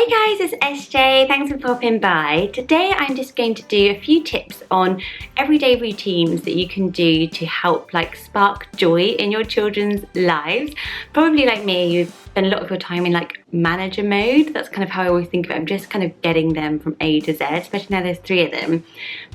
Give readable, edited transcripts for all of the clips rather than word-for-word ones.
Hey guys, it's SJ. Thanks for popping by. Today I'm just going to do a few tips on everyday routines that you can do to help spark joy in your children's lives. Probably like me, you spend a lot of your time in manager mode. That's kind of how I always think of it. I'm just kind of getting them from A to Z, especially now there's 3 of them.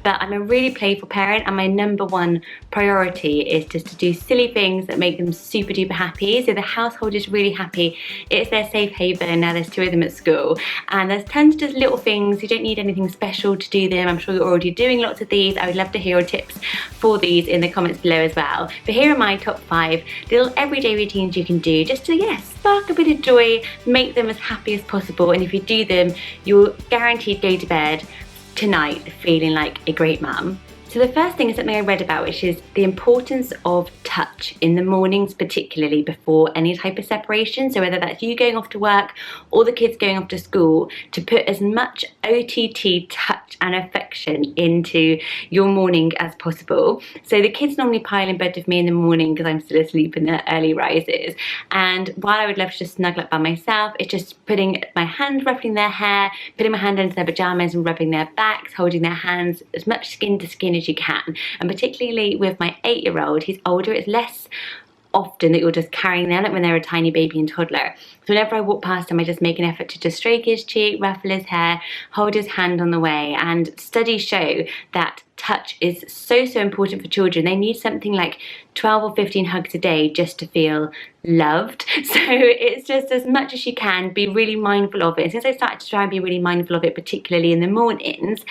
But I'm a really playful parent, and my number one priority is just to do silly things that make them super duper happy. So the household is really happy. It's their safe haven, and now there's 2 of them at school. And there's tons of just little things. You don't need anything special to do them. I'm sure you're already doing lots of these. I would love to hear your tips for these in the comments below as well. But here are my top 5 little everyday routines you can do just to, spark a bit of joy, make them as happy as possible. And if you do them, you'll guaranteed go to bed tonight feeling like a great mum. So the first thing is something I read about, which is the importance of touch in the mornings, particularly before any type of separation. So whether that's you going off to work or the kids going off to school, to put as much OTT touch and affection into your morning as possible. So the kids normally pile in bed with me in the morning because I'm still asleep in the early rises. And while I would love to just snuggle up by myself, it's just putting my hand, ruffling their hair, putting my hand into their pajamas and rubbing their backs, holding their hands as much skin to skin as you can. And particularly with my 8-year-old, he's older, it's less often that you're just carrying them like when they're a tiny baby and toddler. So whenever I walk past him, I just make an effort to just stroke his cheek, ruffle his hair, hold his hand on the way. And studies show that touch is so important for children. They need something like 12 or 15 hugs a day just to feel loved. So it's just as much as you can, be really mindful of it. And since I started to try and be really mindful of it, particularly in the mornings,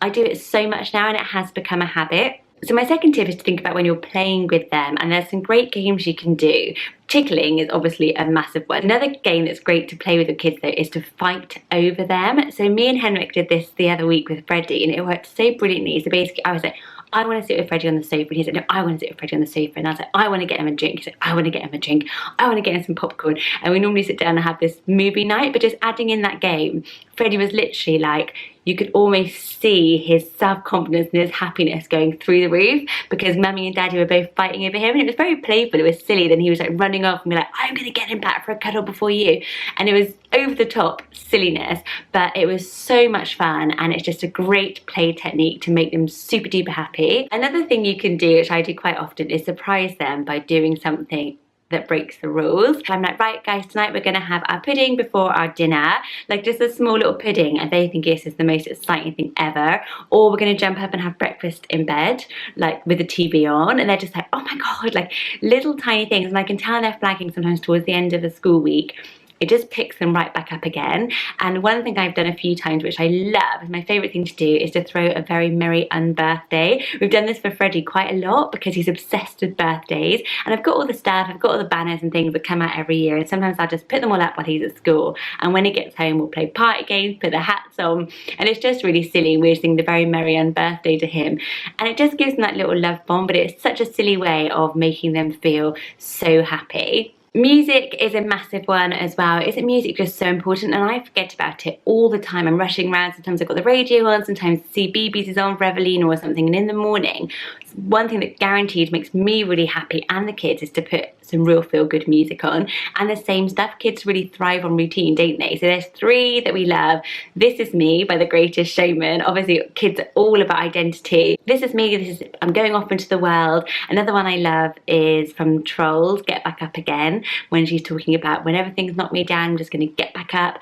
I do it so much now and it has become a habit. So my second tip is to think about when you're playing with them, and there's some great games you can do. Tickling is obviously a massive one. Another game that's great to play with your kids though is to fight over them. So me and Henrik did this the other week with Freddie and it worked so brilliantly. So basically I was like, I want to sit with Freddie on the sofa. And he said, no, I want to sit with Freddie on the sofa. And I was like, I want to get him a drink. He said, I want to get him a drink. I want to get him some popcorn. And we normally sit down and have this movie night, but just adding in that game, Freddie was literally like, you could almost see his self-confidence and his happiness going through the roof because Mummy and Daddy were both fighting over him. And it was very playful. It was silly. Then he was like running off and be like, I'm going to get him back for a cuddle before you. And it was over the top silliness, but it was so much fun. And it's just a great play technique to make them super duper happy. Another thing you can do, which I do quite often, is surprise them by doing something that breaks the rules. I'm like, right guys, tonight we're gonna have our pudding before our dinner, like just a small little pudding, and they think this is the most exciting thing ever. Or we're gonna jump up and have breakfast in bed, like with the TV on, and they're just like, oh my god, like little tiny things. And I can tell they're flagging sometimes towards the end of the school week. It just picks them right back up again. And one thing I've done a few times, which I love, is my favourite thing to do, is to throw a very merry unbirthday. We've done this for Freddie quite a lot because he's obsessed with birthdays. And I've got all the stuff, I've got all the banners and things that come out every year. And sometimes I'll just put them all up while he's at school. And when he gets home, we'll play party games, put the hats on. And it's just really silly. We're singing the very merry unbirthday to him. And it just gives them that little love bomb, but it's such a silly way of making them feel so happy. Music is a massive one as well. Isn't music just so important? And I forget about it all the time. I'm rushing around. Sometimes I've got the radio on, sometimes CBeebies is on, Revelina or something. And in the morning, one thing that guaranteed makes me really happy and the kids is to put some real feel-good music on. And the same stuff, kids really thrive on routine, don't they? So there's 3 that we love. This Is Me by The Greatest Showman. Obviously kids are all about identity. This Is Me, this is I'm going off into the world. Another one I love is from Trolls, Get Back Up Again, when she's talking about when everything's knocked me down, I'm just going to get back up.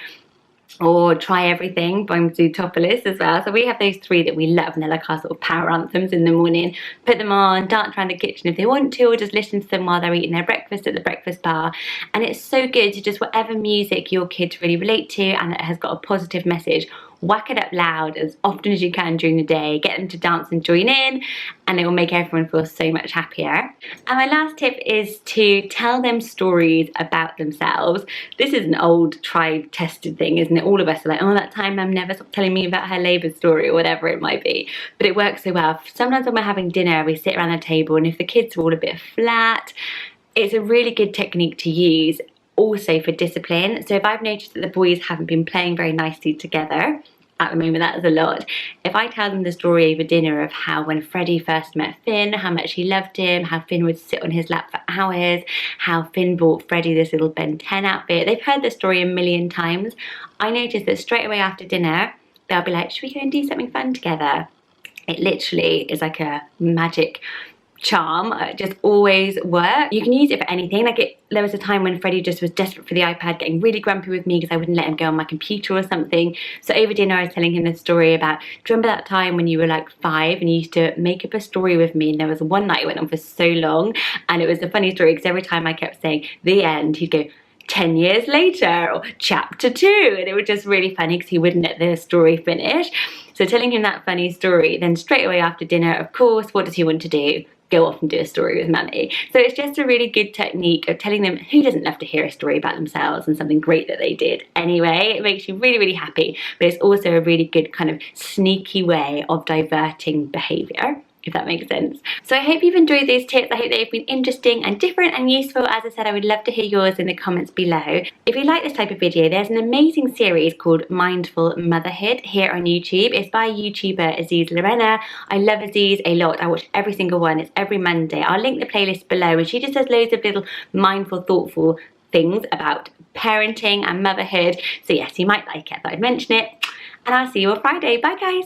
Or Try Everything by Zootopoulos as well. So we have those 3 that we love, and they're like our sort of power anthems in the morning. Put them on, dance around the kitchen if they want to, or just listen to them while they're eating their breakfast at the breakfast bar. And it's so good to just whatever music your kids really relate to and that has got a positive message, whack it up loud as often as you can during the day, get them to dance and join in, and it will make everyone feel so much happier. And my last tip is to tell them stories about themselves. This is an old tried tested thing, isn't it? All of us are like, oh, that time Mum never stopped telling me about her labour story or whatever it might be. But it works so well. Sometimes when we're having dinner, we sit around the table, and if the kids are all a bit flat, it's a really good technique to use also for discipline. So if I've noticed that the boys haven't been playing very nicely together, at the moment that is a lot. If I tell them the story over dinner of how when Freddie first met Finn, how much he loved him, how Finn would sit on his lap for hours, how Finn bought Freddie this little Ben 10 outfit, they've heard the story a million times. I notice that straight away after dinner, they'll be like, should we go and do something fun together? It literally is like a magic charm. It just always works. You can use it for anything. Like there was a time when Freddie just was desperate for the iPad, getting really grumpy with me because I wouldn't let him go on my computer or something. So over dinner I was telling him this story about, do you remember that time when you were like 5 and you used to make up a story with me, and there was one night it went on for so long, and it was a funny story because every time I kept saying the end, he'd go 10 years later or chapter 2, and it was just really funny because he wouldn't let the story finish. So telling him that funny story, then straight away after dinner, of course, what does he want to do? Go off and do a story with Mummy. So it's just a really good technique of telling them, who doesn't love to hear a story about themselves and something great that they did anyway. It makes you really, really happy, but it's also a really good kind of sneaky way of diverting behaviour, if that makes sense. So I hope you've enjoyed these tips. I hope they've been interesting and different and useful. As I said, I would love to hear yours in the comments below. If you like this type of video, there's an amazing series called Mindful Motherhood here on YouTube. It's by YouTuber Aziz Lorena. I love Aziz a lot. I watch every single one. It's every Monday. I'll link the playlist below, and she just does loads of little mindful, thoughtful things about parenting and motherhood. So yes, you might like it. I thought I'd mention it. And I'll see you on Friday. Bye guys.